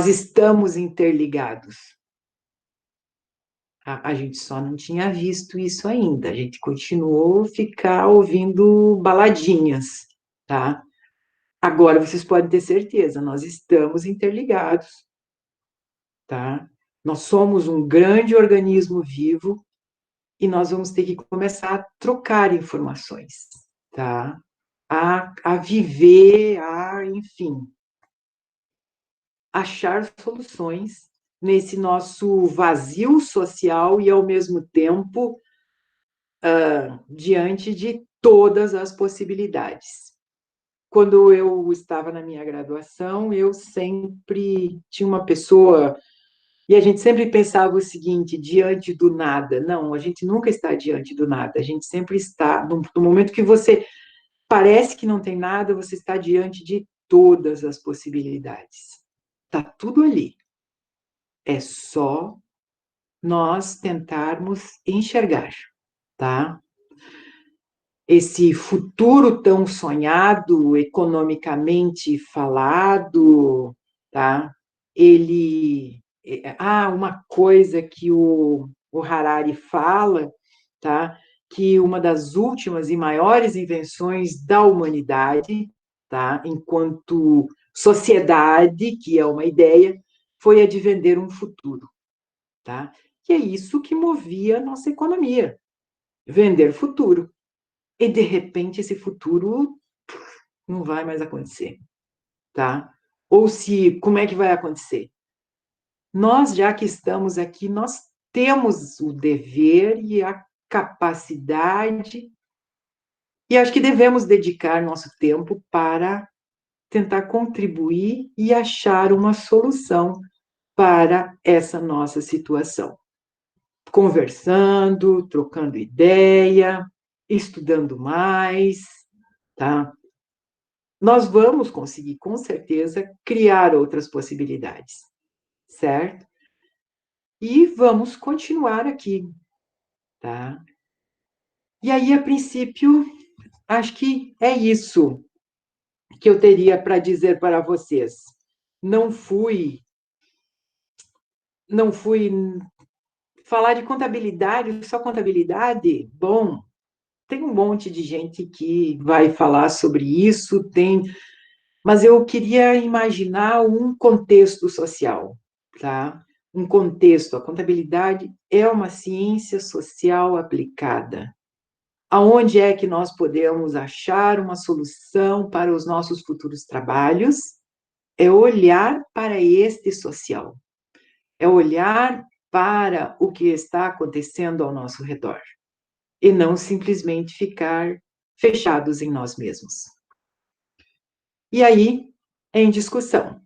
estamos interligados. A gente só não tinha visto isso ainda. A gente continuou a ficar ouvindo baladinhas, tá? Agora vocês podem ter certeza, nós estamos interligados, tá? Nós somos um grande organismo vivo e nós vamos ter que começar a trocar informações, tá? A viver, enfim, achar soluções nesse nosso vazio social e, ao mesmo tempo, diante de todas as possibilidades. Quando eu estava na minha graduação, eu sempre tinha uma pessoa, e a gente sempre pensava o seguinte, diante do nada. Não, a gente nunca está diante do nada, a gente sempre está, no momento que você parece que não tem nada, você está diante de todas as possibilidades. Está tudo ali. É só nós tentarmos enxergar, tá? Esse futuro tão sonhado, economicamente falado, tá? Uma coisa que o Harari fala, tá? Que uma das últimas e maiores invenções da humanidade, tá? Enquanto sociedade, que é uma ideia, foi a de vender um futuro, tá? E é isso que movia a nossa economia, vender futuro. E, de repente, esse futuro não vai mais acontecer, tá? Ou se, como é que vai acontecer? Nós, já que estamos aqui, nós temos o dever e a capacidade, e acho que devemos dedicar nosso tempo para tentar contribuir e achar uma solução para essa nossa situação. Conversando, trocando ideia, estudando mais, tá? Nós vamos conseguir, com certeza, criar outras possibilidades, certo? E vamos continuar aqui, tá? E aí, a princípio, acho que é isso que eu teria para dizer para vocês. Não fui falar de contabilidade, só contabilidade. Bom, tem um monte de gente que vai falar sobre isso, mas eu queria imaginar um contexto social, tá? Um contexto. A contabilidade é uma ciência social aplicada. Aonde é que nós podemos achar uma solução para os nossos futuros trabalhos? É olhar para este social. É olhar para o que está acontecendo ao nosso redor. E não simplesmente ficar fechados em nós mesmos. E aí, é em discussão.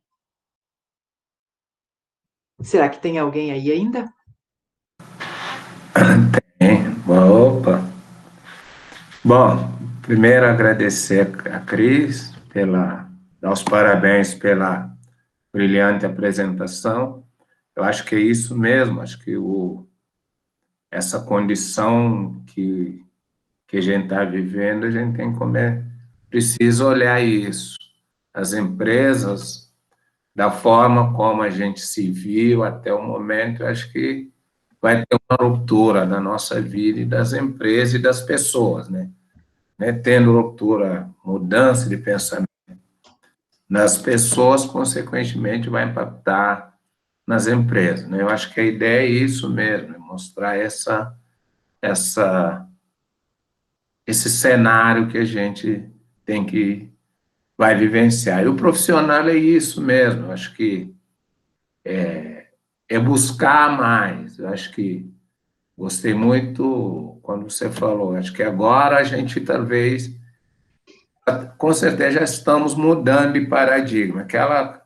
Será que tem alguém aí ainda? Tem. Opa. Bom, primeiro agradecer a Cris dar os parabéns pela brilhante apresentação. Eu acho que é isso mesmo, acho que essa condição que a gente está vivendo, a gente tem como precisa olhar isso. As empresas, da forma como a gente se viu até o momento, eu acho que vai ter uma ruptura na nossa vida e das empresas e das pessoas, né? Tendo ruptura, mudança de pensamento nas pessoas, consequentemente, vai impactar nas empresas, né? Eu acho que a ideia é isso mesmo, é mostrar esse cenário que a gente vai vivenciar. E o profissional é isso mesmo, eu acho que é buscar mais, eu acho que gostei muito quando você falou, acho que agora a gente talvez, com certeza já estamos mudando de paradigma, aquela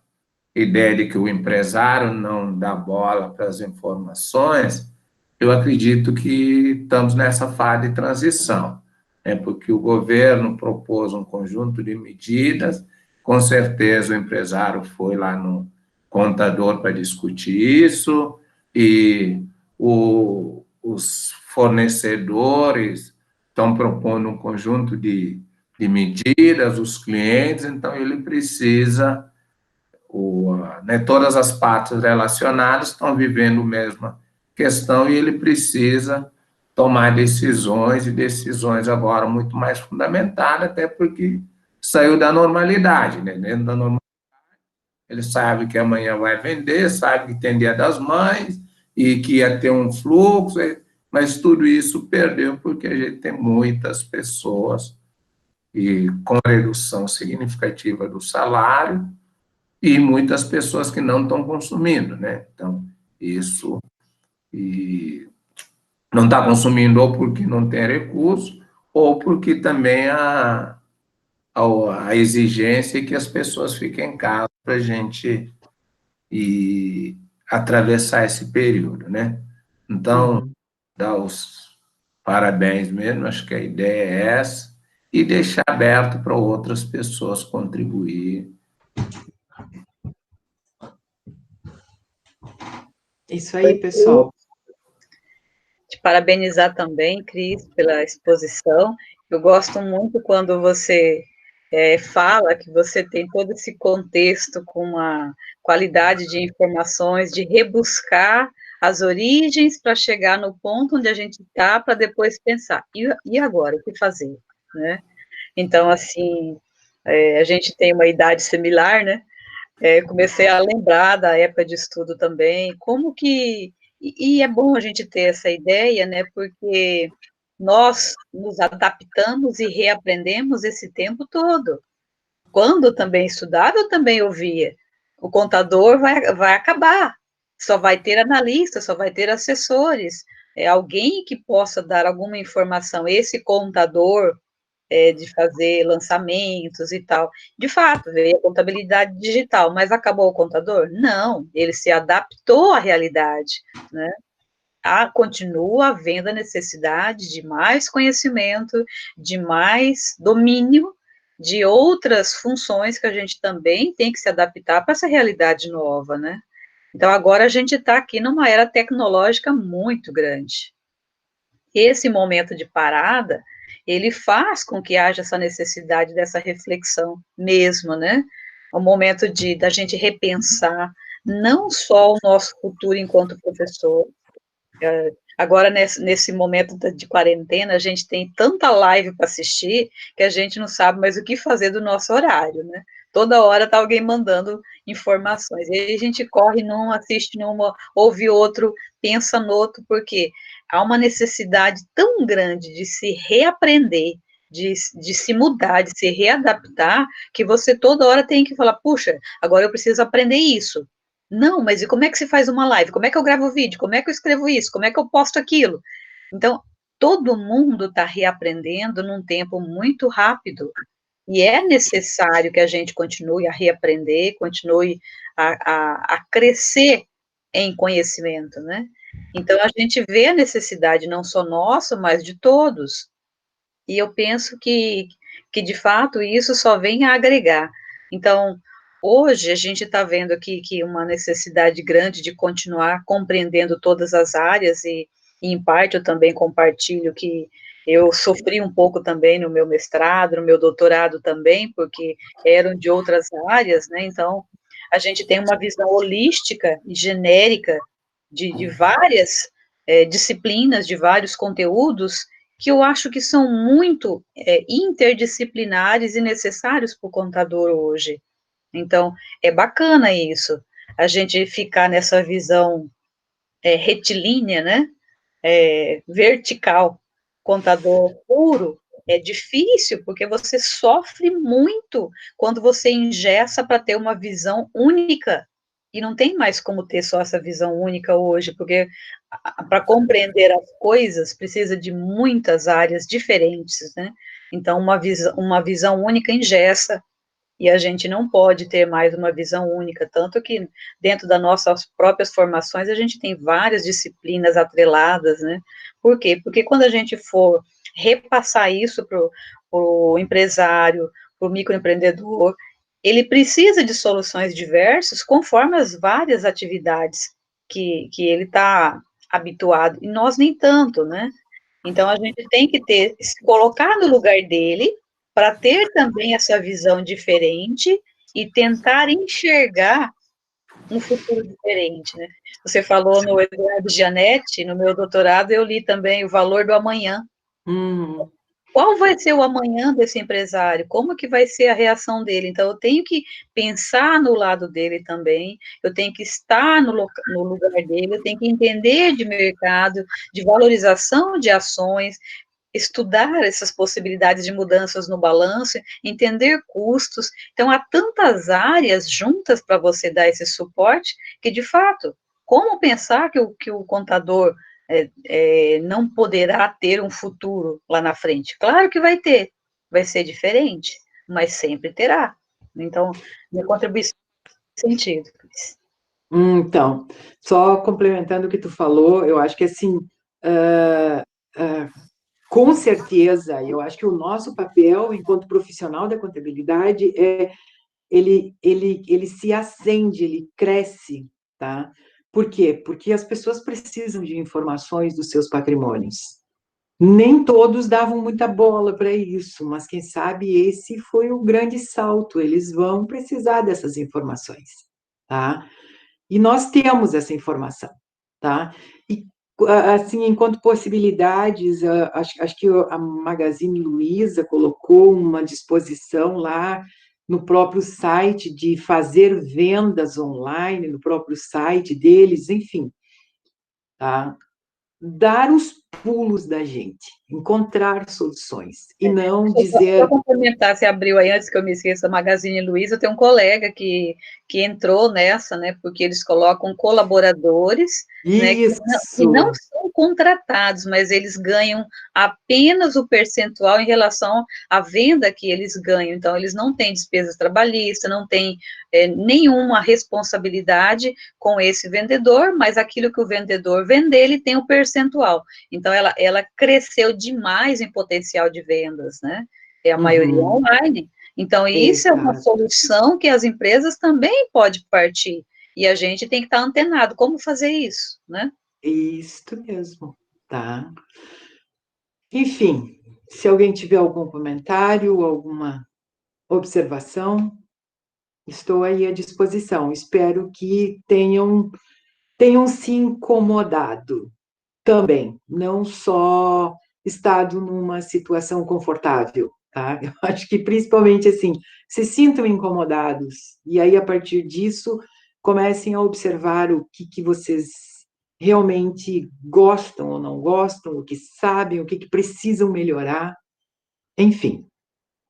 ideia de que o empresário não dá bola para as informações, eu acredito que estamos nessa fase de transição, né? Porque o governo propôs um conjunto de medidas, com certeza o empresário foi lá no contador para discutir isso, e os fornecedores estão propondo um conjunto de medidas, os clientes, então ele precisa, né, todas as partes relacionadas estão vivendo a mesma questão e ele precisa tomar decisões, e decisões agora muito mais fundamentadas, até porque saiu da normalidade, né? Dentro da normalidade, ele sabe que amanhã vai vender, sabe que tem Dia das Mães e que ia ter um fluxo, mas tudo isso perdeu porque a gente tem muitas pessoas e com redução significativa do salário e muitas pessoas que não estão consumindo, né? Então, isso e não está consumindo ou porque não tem recurso ou porque também a exigência é que as pessoas fiquem em casa para a gente atravessar esse período, né? Então, dar os parabéns mesmo, acho que a ideia é essa, e deixar aberto para outras pessoas contribuir. Isso aí, pessoal. Te parabenizar também, Cris, pela exposição. Eu gosto muito quando você fala que você tem todo esse contexto com uma qualidade de informações, de rebuscar as origens para chegar no ponto onde a gente está, para depois pensar, e agora, o que fazer, né? Então, assim, a gente tem uma idade similar, né? Comecei a lembrar da época de estudo também, como que... E é bom a gente ter essa ideia, né? Porque nós nos adaptamos e reaprendemos esse tempo todo. Quando também estudava, eu também ouvia. O contador vai acabar, só vai ter analista, só vai ter assessores, alguém que possa dar alguma informação. Esse contador de fazer lançamentos e tal. De fato, veio a contabilidade digital, mas acabou o contador? Não, ele se adaptou à realidade, né? Continua havendo a necessidade de mais conhecimento, de mais domínio, de outras funções que a gente também tem que se adaptar para essa realidade nova, né? Então, agora a gente está aqui numa era tecnológica muito grande. Esse momento de parada, ele faz com que haja essa necessidade dessa reflexão mesmo, né? O momento da gente repensar não só o nosso futuro enquanto professor. Agora, nesse momento de quarentena, a gente tem tanta live para assistir que a gente não sabe mais o que fazer do nosso horário, né? Toda hora está alguém mandando informações. E aí a gente corre num, assiste numa, ouve outro, pensa no outro, porque há uma necessidade tão grande de se reaprender, de se mudar, de se readaptar, que você toda hora tem que falar, puxa, agora eu preciso aprender isso. Não, mas e como é que se faz uma live? Como é que eu gravo vídeo? Como é que eu escrevo isso? Como é que eu posto aquilo? Então, todo mundo está reaprendendo num tempo muito rápido. E é necessário que a gente continue a reaprender, continue a crescer em conhecimento, né? Então, a gente vê a necessidade não só nossa, mas de todos. E eu penso que de fato, isso só vem a agregar. Então, hoje, a gente está vendo aqui que uma necessidade grande de continuar compreendendo todas as áreas, e em parte, eu também compartilho que eu sofri um pouco também no meu mestrado, no meu doutorado também, porque eram de outras áreas, né? Então, a gente tem uma visão holística e genérica de várias disciplinas, de vários conteúdos, que eu acho que são muito interdisciplinares e necessários para o contador hoje. Então, é bacana isso, a gente ficar nessa visão retilínea, né? Vertical. Contador puro é difícil, porque você sofre muito quando você engessa para ter uma visão única, e não tem mais como ter só essa visão única hoje, porque para compreender as coisas precisa de muitas áreas diferentes, né? Então, uma visão única engessa, e a gente não pode ter mais uma visão única, tanto que dentro das nossas próprias formações a gente tem várias disciplinas atreladas, né? Por quê? Porque quando a gente for repassar isso para o empresário, para o microempreendedor, ele precisa de soluções diversas conforme as várias atividades que ele está habituado, e nós nem tanto, né? Então, a gente tem que se colocar no lugar dele, para ter também essa visão diferente e tentar enxergar um futuro diferente, né? Você falou no Eduardo Gianetti, no meu doutorado, eu li também O Valor do Amanhã. Qual vai ser o amanhã desse empresário? Como que vai ser a reação dele? Então, eu tenho que pensar no lado dele também, eu tenho que estar no lugar dele, eu tenho que entender de mercado, de valorização de ações, estudar essas possibilidades de mudanças no balanço, entender custos. Então, há tantas áreas juntas para você dar esse suporte que, de fato, como pensar que o contador não poderá ter um futuro lá na frente? Claro que vai ter, vai ser diferente, mas sempre terá. Então, minha contribuição nesse sentido. Então, só complementando o que tu falou, eu acho que, assim, com certeza, eu acho que o nosso papel, enquanto profissional da contabilidade, ele se acende, ele cresce, tá? Por quê? Porque as pessoas precisam de informações dos seus patrimônios. Nem todos davam muita bola para isso, mas quem sabe esse foi o grande salto, eles vão precisar dessas informações, tá? E nós temos essa informação, tá? E, assim, enquanto possibilidades, acho que a Magazine Luiza colocou uma disposição lá no próprio site de fazer vendas online, no próprio site deles, enfim, tá? Dar os pulos da gente, encontrar soluções, e não dizer... Só complementar, você abriu aí, antes que eu me esqueça, a Magazine Luiza, eu tenho um colega que entrou nessa, né, porque eles colocam colaboradores, né, que não são contratados, mas eles ganham apenas o percentual em relação à venda que eles ganham, então eles não têm despesas trabalhistas, não têm nenhuma responsabilidade com esse vendedor, mas aquilo que o vendedor vender, ele tem o percentual. Então, ela cresceu demais em potencial de vendas, né? É a maioria online. Então, isso é uma solução que as empresas também podem partir. E a gente tem que estar antenado. Como fazer isso, né? Isso mesmo, tá? Enfim, se alguém tiver algum comentário, alguma observação, estou aí à disposição. Espero que tenham se incomodado também, não só estado numa situação confortável, tá? Eu acho que principalmente assim, se sintam incomodados, e aí a partir disso comecem a observar o que vocês realmente gostam ou não gostam, o que sabem, o que precisam melhorar, enfim,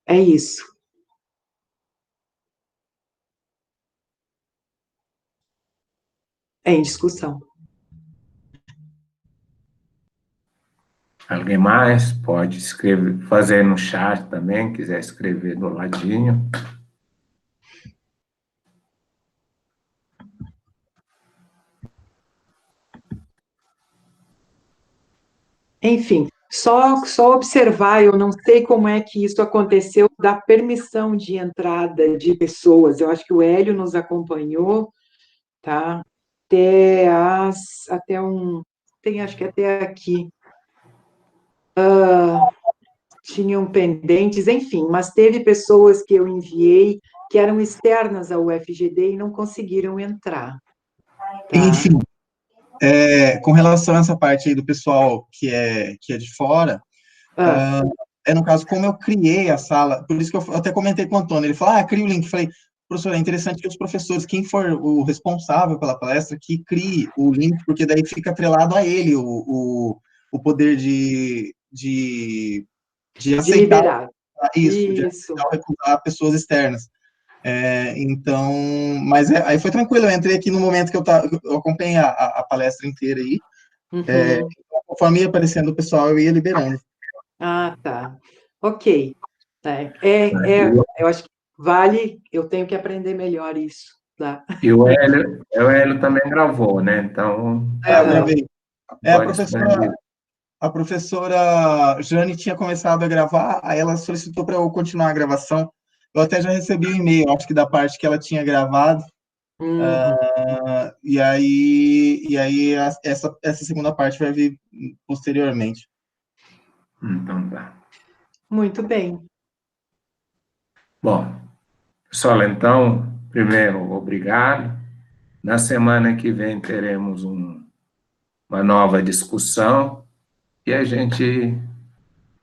é isso. É em discussão. Alguém mais pode escrever, fazer no chat também, quiser escrever do ladinho. Enfim, só observar, eu não sei como é que isso aconteceu, da permissão de entrada de pessoas. Eu acho que o Hélio nos acompanhou, tá? Acho que até aqui. Tinham pendentes, enfim, mas teve pessoas que eu enviei que eram externas ao UFGD e não conseguiram entrar. Tá? Enfim, com relação a essa parte aí do pessoal que é de fora, no caso, como eu criei a sala, por isso que eu até comentei com o Antônio, ele falou, cria o link, eu falei, professor, é interessante que os professores, quem for o responsável pela palestra, que crie o link, porque daí fica atrelado a ele o poder de aceitar isso, de aceitar recusar pessoas externas. Então, mas aí foi tranquilo, eu entrei aqui no momento que eu acompanhei a palestra inteira aí, conforme ia aparecendo o pessoal, eu ia liberando. Ah, tá. Ok. Eu acho que vale, eu tenho que aprender melhor isso. Tá? E o Hélio também gravou, né? Então. Eu gravei. A professora Jane tinha começado a gravar, aí ela solicitou para eu continuar a gravação. Eu até já recebi o e-mail, acho que da parte que ela tinha gravado. E e aí essa segunda parte vai vir posteriormente. Então tá. Muito bem. Bom, pessoal, então, primeiro, obrigado. Na semana que vem teremos uma nova discussão e a gente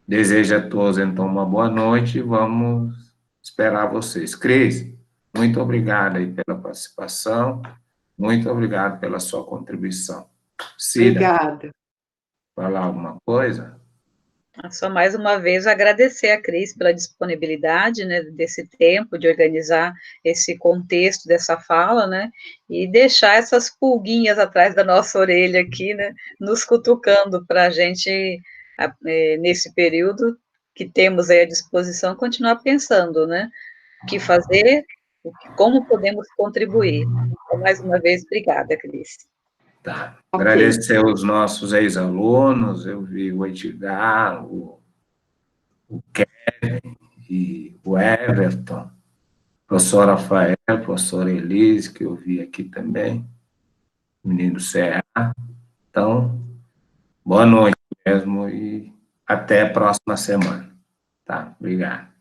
deseja a todos, então, uma boa noite e vamos esperar vocês. Cris, muito obrigado aí pela participação, muito obrigado pela sua contribuição. Cida, Obrigada. falar alguma coisa? Só mais uma vez agradecer a Cris pela disponibilidade, né, desse tempo, de organizar esse contexto dessa fala, né, e deixar essas pulguinhas atrás da nossa orelha aqui, né, nos cutucando para a gente, nesse período que temos aí à disposição, continuar pensando, né, o que fazer, como podemos contribuir. Então, mais uma vez, obrigada, Cris. Tá. Ok. Agradecer aos nossos ex-alunos, eu vi o Edgar, o Kevin e o Everton, professor Rafael, professor Elise, que eu vi aqui também, menino Serra. Então, boa noite mesmo e até a próxima semana. Tá? Obrigado.